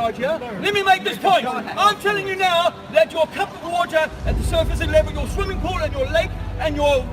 charge here. Let me make this point. I'm telling you now that your cup of water at the surface level, your swimming pool and your lake and your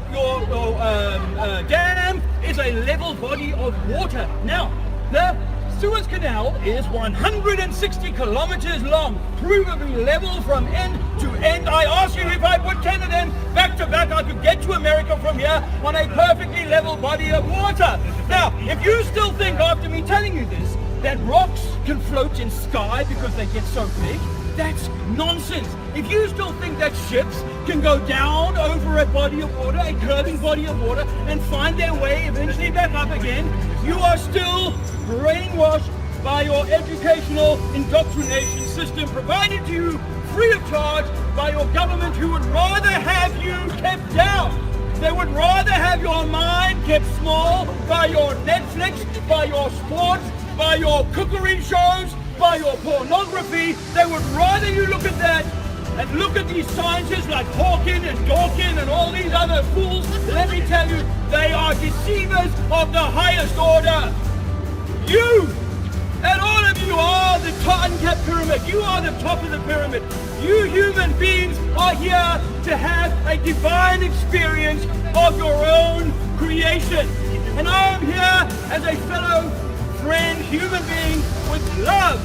dam is a level body of water. Now, the Suez Canal is 160 kilometers long, provably level from end to end. I ask you, if I put Canada and back to back, I could get to America from here on a perfectly level body of water. Now, if you still think after me telling you this, that rocks can float in sky because they get so big, that's nonsense. If you still think that ships can go down over a body of water, a curving body of water, and find their way eventually back up again, you are still brainwashed by your educational indoctrination system provided to you free of charge by your government, who would rather have you kept down. They would rather have your mind kept small by your Netflix, by your sports, by your cookery shows, by your pornography. They would rather you look at that and look at these scientists like Hawking and Dawkins and all these other fools. Let me tell you, they are deceivers of the highest order. You and all of you are the uncapped pyramid. You are the top of the pyramid. You human beings are here to have a divine experience of your own creation. And I am here as a fellow friend, human being with love,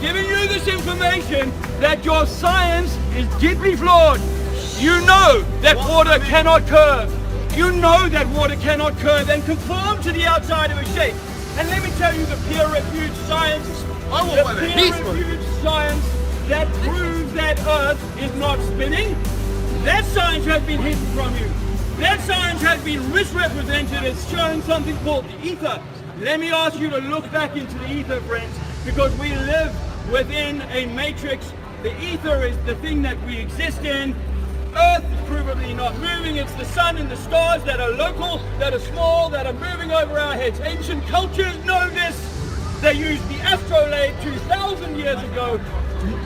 giving you this information that your science is deeply flawed. You know that water cannot curve. You know that water cannot curve and conform to the outside of a shape. And let me tell you, the peer-reviewed science, that proves that Earth is not spinning, that science has been hidden from you. That science has been misrepresented as showing something called the ether. Let me ask you to look back into the ether, friends, because we live within a matrix. The ether is the thing that we exist in. Earth is provably not moving. It's the sun and the stars that are local, that are small, that are moving over our heads. Ancient cultures know this. They used the astrolabe 2,000 years ago,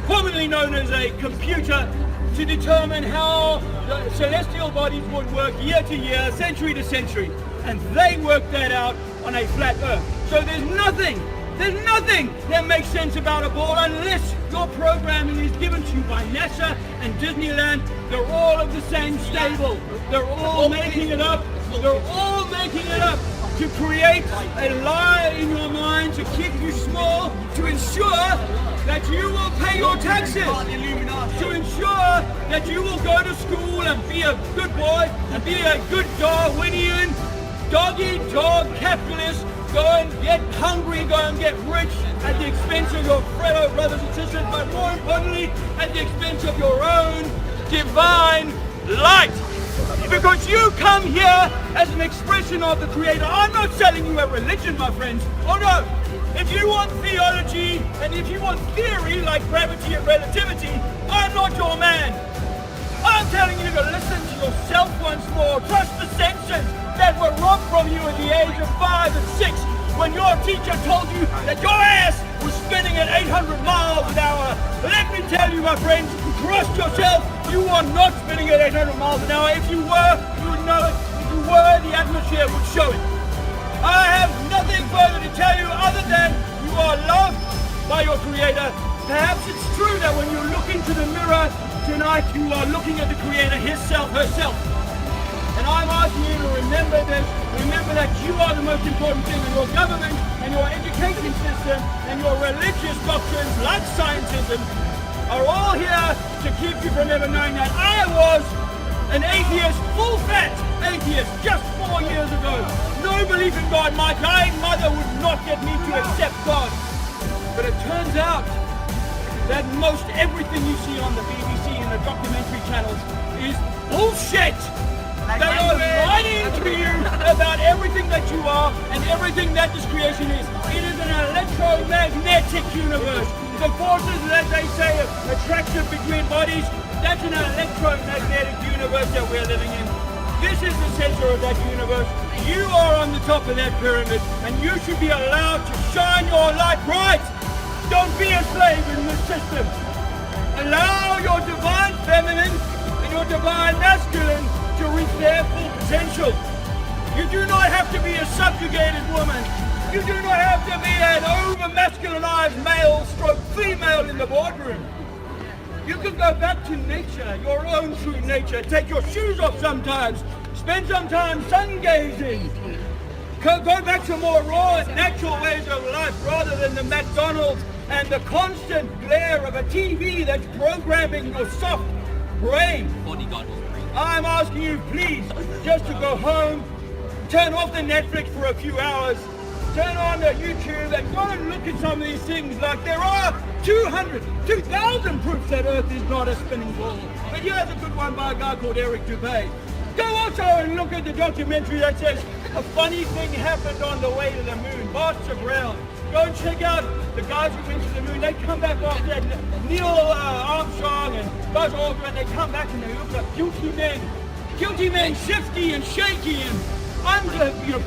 commonly known as a computer, to determine how the celestial bodies would work year to year, century to century. And they worked that out on a flat Earth. So there's nothing that makes sense about a ball unless your programming is given to you by NASA and Disneyland. They're all of the same stable. They're all making it up. They're all making it up to create a lie in your mind, to keep you small, to ensure that you will pay your taxes, to ensure that you will go to school and be a good boy and be a good Darwinian, dog-eat-dog capitalist. Go and get hungry, go and get rich at the expense of your fellow brothers and sisters, but more importantly, at the expense of your own divine light. Because you come here as an expression of the Creator. I'm not selling you a religion, my friends. Oh no. If you want theology and if you want theory like gravity and relativity, I'm not your man. I'm telling you to listen to yourself once more. Trust the senses that were robbed from you at the age of 5 and 6 when your teacher told you that your ass was spinning at 800 miles an hour. Let me tell you, my friends, trust yourself. You are not spinning at 800 miles an hour. If you were, you would know it. If you were, the atmosphere would show it. I have nothing further to tell you other than you are loved by your Creator. Perhaps it's true that when you look into the mirror tonight, you are looking at the Creator, Himself, herself. And I'm asking you to remember this. Remember that you are the most important thing, in your government and your education system and your religious doctrines like scientism are all here to keep you from ever knowing that I was an atheist, full-fat atheist, just 4 years ago. No belief in God. My dying mother would not get me to accept God. But it turns out that most everything you see on the BBC and the documentary channels is bullshit. They are lying to you about everything that you are and everything that this creation is. It is an electromagnetic universe. The forces that they say are attraction between bodies, that's an electromagnetic universe that we're living in. This is the center of that universe. You are on the top of that pyramid, and you should be allowed to shine your light bright. Don't be a slave in this system. Allow your divine feminine and your divine masculine to reach their full potential. You do not have to be a subjugated woman. You do not have to be an a masculinized male stroke female in the boardroom. You can go back to nature, your own true nature. Take your shoes off sometimes. Spend some time sun gazing. Go back to more raw and natural ways of life rather than the McDonald's and the constant glare of a TV that's programming your soft brain. I'm asking you, please, just to go home, turn off the Netflix for a few hours, turn on the YouTube and go and look at some of these things. Like there are 2,000 proofs that Earth is not a spinning ball. But here's a good one by a guy called Eric Dubay. Go also and look at the documentary that says a funny thing happened on the way to the moon. Bart Brown. Go and check out the guys who went to the moon. They come back after that. Neil Armstrong and Buzz Aldrin, they come back and they look like guilty men. Guilty men, shifty and shaky and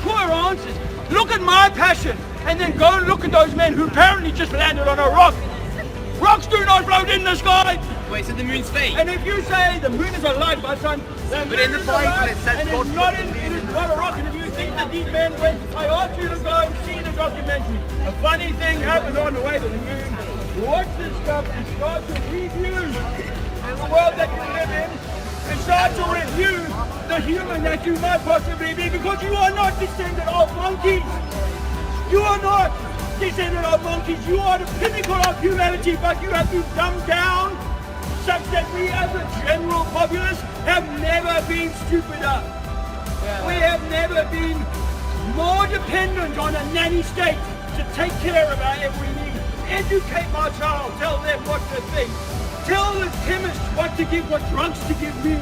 poor answers. Look at my passion and then go and look at those men who apparently just landed on a rock. Rocks do not float in the sky. Wait, so the moon's fake? And if you say the moon is a light, my son, but in the Bible it says it is not a rock. And if you think that these men went, I ask you to go and see the documentary. A funny thing happened on the way to the moon. Watch this stuff and start to review the world that you live in and start to review the human that you might possibly be, because you are not descended of monkeys. You are not descended of monkeys. You are the pinnacle of humanity, but you have been dumbed down such that we as a general populace have never been stupider. We have never been more dependent on a nanny state to take care of our every need. Educate my child, tell them what to think. Tell the chemists what to give, what drugs to give me.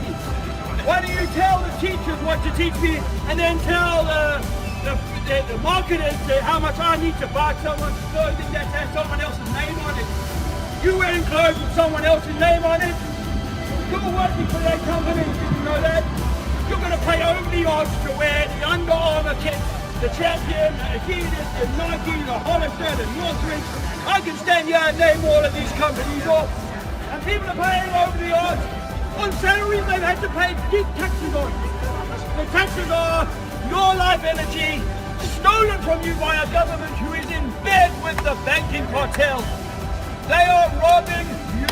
Why do you tell the teachers what to teach me and then tell the marketers how much I need to buy someone's clothing that has someone else's name on it? You wearing clothes with someone else's name on it? You're working for that company, did you know that? You're going to pay over the odds to wear the Under Armour kit, the Champion, the Adidas, the Nike, the Hollister, the Northridge. I can stand here and name all of these companies off. And people are paying over the odds on salaries they've had to pay deep taxes on. The taxes are your life energy stolen from you by a government who is in bed with the banking cartel. They are robbing you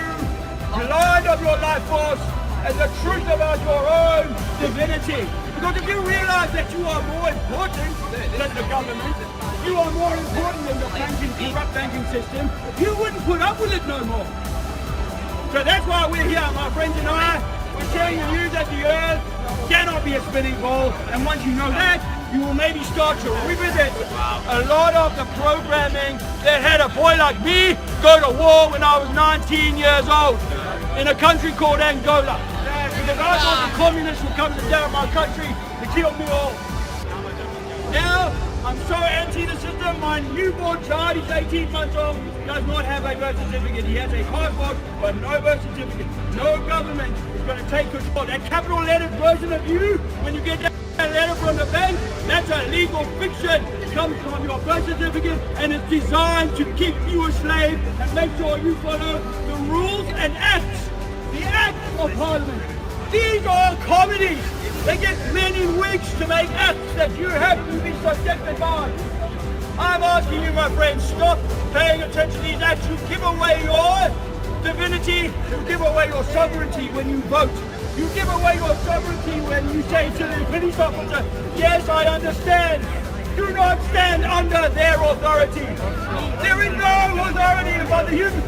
blind of your life force and the truth about your own divinity. Because if you realize that you are more important than the government, you are more important than the corrupt banking system, you wouldn't put up with it no more. So that's why we're here, my friends and I. We're telling you that the earth cannot be a spinning ball, and once you know that, you will maybe start to revisit a lot of the programming that had a boy like me go to war when I was 19 years old in a country called Angola. Because I thought the communists would come to down my country to kill me all. Now, I'm so anti the system, my newborn child, he's 18 months old, does not have a birth certificate. He has a passport, but no birth certificate. No government is going to take control. That capital letter version of you, when you get that letter from the bank, that's a legal fiction. It comes from your birth certificate and it's designed to keep you a slave and make sure you follow the rules and acts. The acts of Parliament. These are comedies. They get men in wigs to make acts that you have to be subjected by. I'm asking you, my friends, stop paying attention to these acts. You give away your divinity, you give away your sovereignty when you vote. You give away your sovereignty when you say to the police officer, yes, I understand. Do not stand under their authority. There is no authority above the human.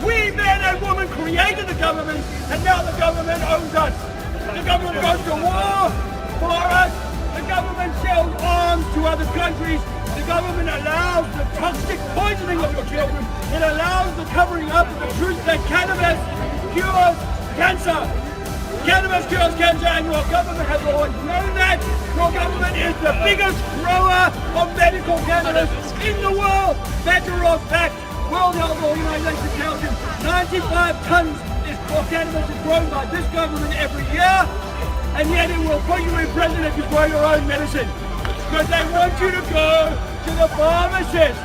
We men and women created the government, and now the government owns us. The government goes to war for us. The government sells arms to other countries. The government allows the toxic poisoning of your children. It allows the covering up of the truth that cannabis cures cancer. Cannabis cures cancer, and your government has always known that. Your government is the biggest grower of medical cannabis in the world. Matter of fact, World Health Organization tells you 95 tons of cannabis is grown by this government every year, and yet it will put you in prison if you grow your own medicine. Because they want you to go to the pharmacist.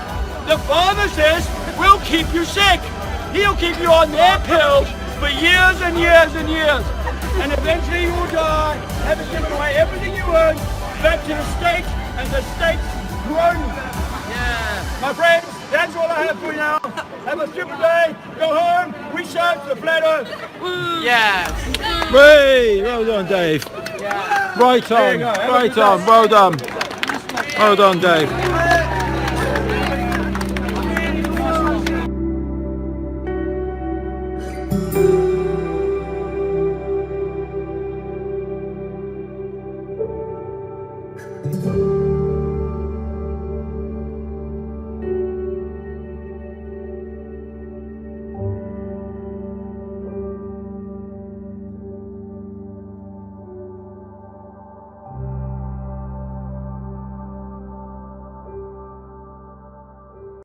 The pharmacist will keep you sick. He'll keep you on their pills for years and years and years. And eventually you will die, having given away everything you earned back to the state, and the state's grown. Yeah. My friends, That's all I have for you now. Have a super day. Go home. We shout the flat earth. Yes. Whee! Well done, Dave. Right There on, you go. Have a right good on. day. Well done. Well done, Dave.